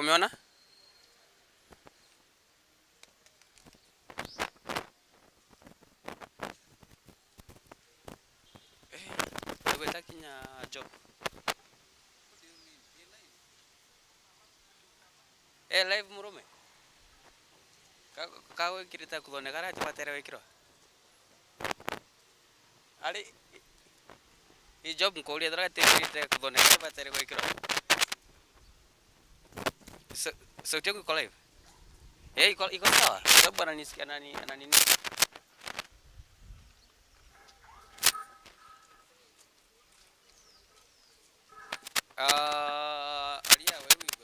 Umeona? Wewe takinya job. Live murume. Kawe kirita kuthonekana ati batere wekiro. Ali I job nkoli dara kirita kuthonekana batere wekiro. So tiago iko live. Iko sawa. Sababu ananisikia nani. Alia wewe iko.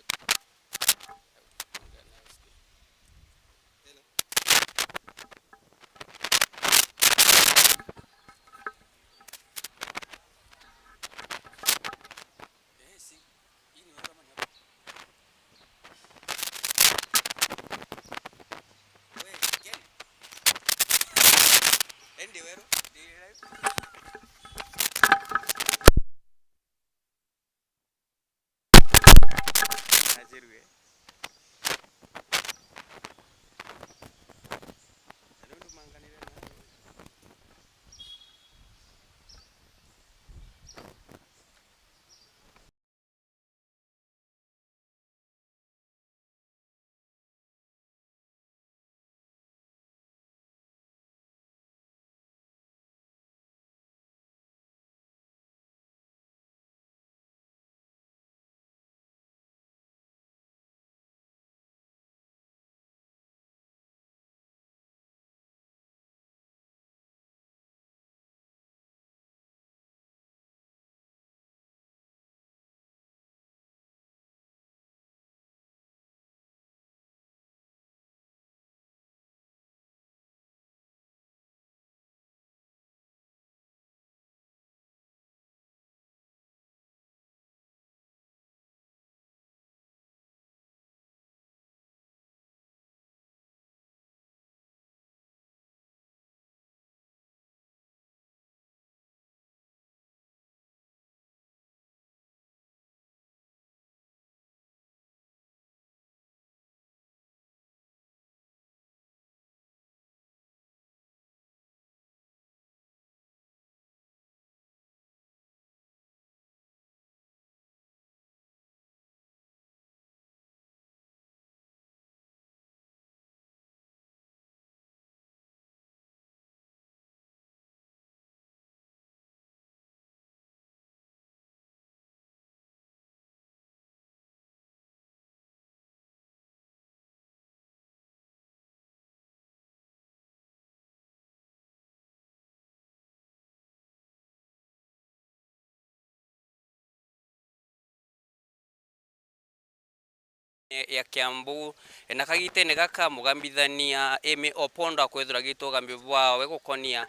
Ya Kiambu na kagite gaka mugambithania Amy Opondo kwethura gitu gambi bwawe gukonia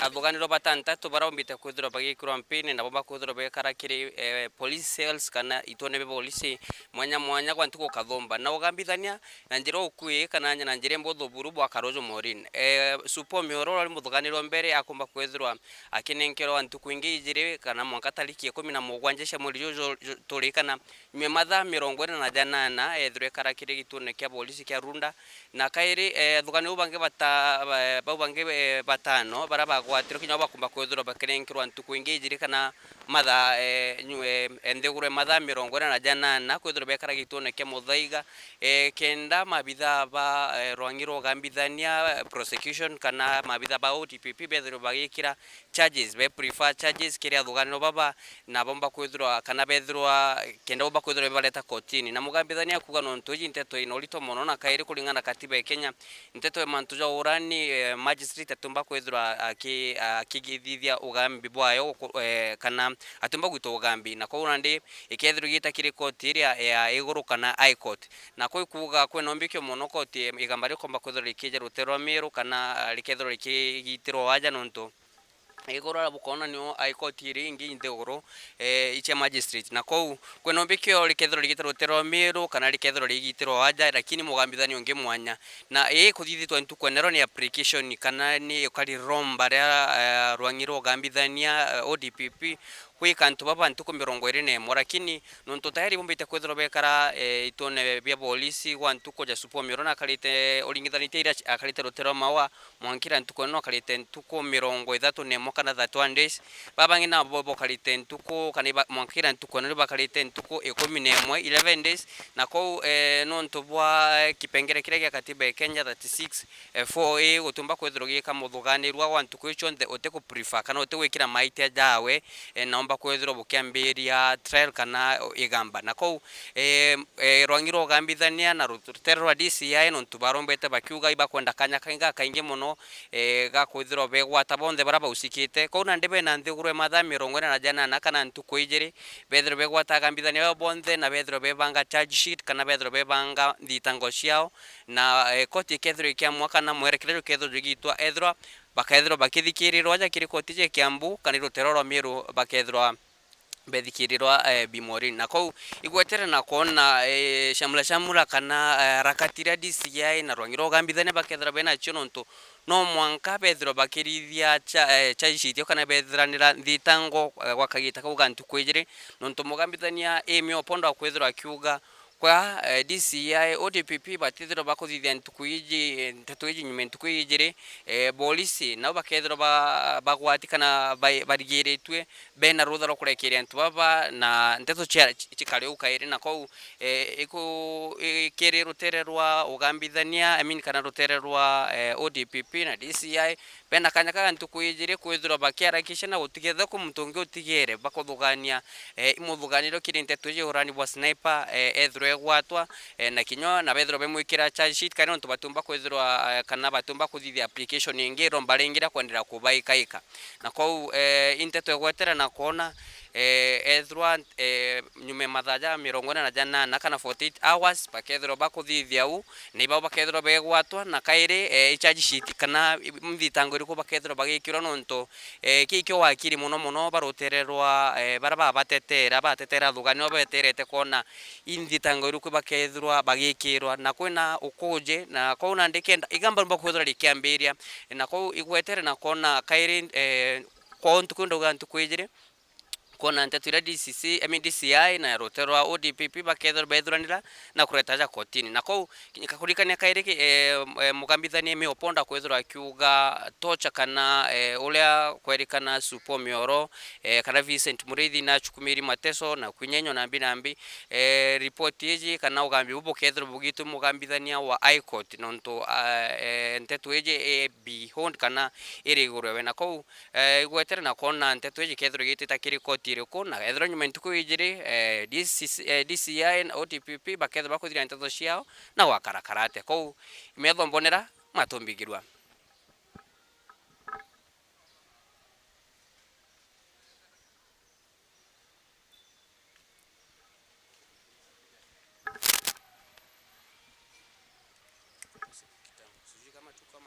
athuganiro batantatu barombite kwethura bagikirwa mpini na bomba kwethura bekarakiri police cells kana itone be police mwanya kwa ntuko kathomba na ugambithania na njira ukui kana na njira mbotho buru bwa Karojo Morin supo mioro ari muthuganiro mbere akomba kwethura akinenkero ntuku ingi ijire kana mwaka tariki 17 cia mweri jojo turi kana me matha 48 ethure karakire gitune kya polisi kya Runda na kairi thugani ubange batano baraba gwatiro kinya bakumba kwethura bakerenkirwa ntuku ingi ijire kana matha endegure matha 48 kwethura bekara gitune kya Muthaiga kenda mabitha ba Rwangiro gambithania prosecution kana mabitha ba OTPP bethiro bagikira charges be prefer charges kiria thugani baba na bomba kwethura kana bethirwa kenda bomba kwethura baleta kotini na mugambithania kuga no ntuji nteto ino lito mono na kairi kulingana katiba ya Kenya nteto ya mantuja urani magistrate atumba kwethura akigithithia ugambi bwayo kana atumba gwito ugambi na kwa urandi ikethiro gita kiri koti iria ya iguru kana high court na koi kuga kwe nombikyo mono koti igambari komba kwethura ikije rutero miru kana likethiro likigitiro waja nonto igora bukona nyo aikotiri ingi ndegoro iche magistrate na kou kweno bikyo likethero ligitero tero miru kana likethero ligitero aja lakini mugambithani onge mwanya na kuthithitwa ntukwenero ni application kana ni ukari romba ya Rwangiro gambithania ODPP kwika antu baba ntuku 21 lakini nonto tayari bombite kwethro bekara itone bia polisi gwa ntuku ja supo mirona kalite olingithanite ira akalite rotero mawa mwankira ntuku no kalite ntuku 31 kana 31 days baba ngina bobo kalite ntuku kana mwankira ntuku no bakalite ntuku 11 11 days na ko nonto bwa kipengere kire gya katiba ya Kenya 36 4A utumba kwethro gika muthuganirwa gwa ntuku icho nthe oteko prefer kana otewekira maite jawe naomba kwethro bukiambiria trial kana igamba na ko rwangiro gambithania na ruterwa DCI no tubarombete bakiuga iba kwenda kanya kainga kainge muno ga kwithro begwata bonde baraba usikite ko na ndebe na nthigurwe matha 40 na kana ntuku ijiri bethro begwata gambithania bonde na bethro bebanga charge sheet kana bethro bebanga thitango ciao na koti kethro ikia mwaka na mwerekererio kethro gitwa ethro bakethro bakithikirirwa ja kiri koti je Kiambu kana ruteroro miru bakethro bethikirirwa Bimori na kou igwetere na kona shamula kana rakatira DCI na rwangiro gambithane bakethra bena chononto no mwanka bethro bakirithia cha ishitio kana bethranira thitango gwakagita kuga ntuku ijiri nonto mugambithania emio pondo kwethra akiuga kwa DCI ODPP batithro bakuthithia ntuku iji ntatu iji nyume ntuku ijiri polisi nao bakethro bagwati kana barigiritwe bena rutha ro kurekeria ntu baba na nteto chikari ukairi na kou iku kiri rutererwa ugambithania kana rutererwa ODPP na DCI bena kanya kaga ntuku ijiri kwithro bakiarakisha na gutigetha ku mutungi utigere bakuthugania imuthuganiro kiri nteto iji urani bwa sniper ethro gwatwa na kinyo na bethro bemwikira charge sheet kana ntu batumba kwithirwa kana batumba kuthithia application ingi romba ringira kwendera kubaikaika na kou inteto egwetera na kona ethro nyume mathaja 48 kana 48 hours bakethro bakuthithia u ni baba bakethro begwatwa na kairi charge sheet kana mthitango iriku bakethro bagikirwa nonto kikyo wakiri muno barutererwa baraba batetera thuganio beterete kona inthitanga iriku bakethirwa bagikirwa na kwina ukuje na kona ndikenda igamba mbakwethira likiambiria na ko igwetere na kona kairi kwa ntuku ndoga ntuku ijiri kona ntetira DCI na roterwa ODPP bakethro bethuranira na kuretaja kotini na ko kakurikania kairiki mugambithanie meoponda kwethro akiuga tocha kana ulia kwerikana supo mioro kana Vincent Murithi na chukumiri mateso na kwinyenyo na mbinambi report iji kana ugambi bubo kethro bugitu mugambithania wa High Court nonto ntetu iji beyond kana irigurwe na ko igwetere na kona ntetu iji kethro gitita kiri koti iriku na ethro nyume ntuku ijiri DCI na ODPP bakethro bakuthira nteto ciao na wakarakarate kou imetho mbonera matumbigirwa sijui kama tuko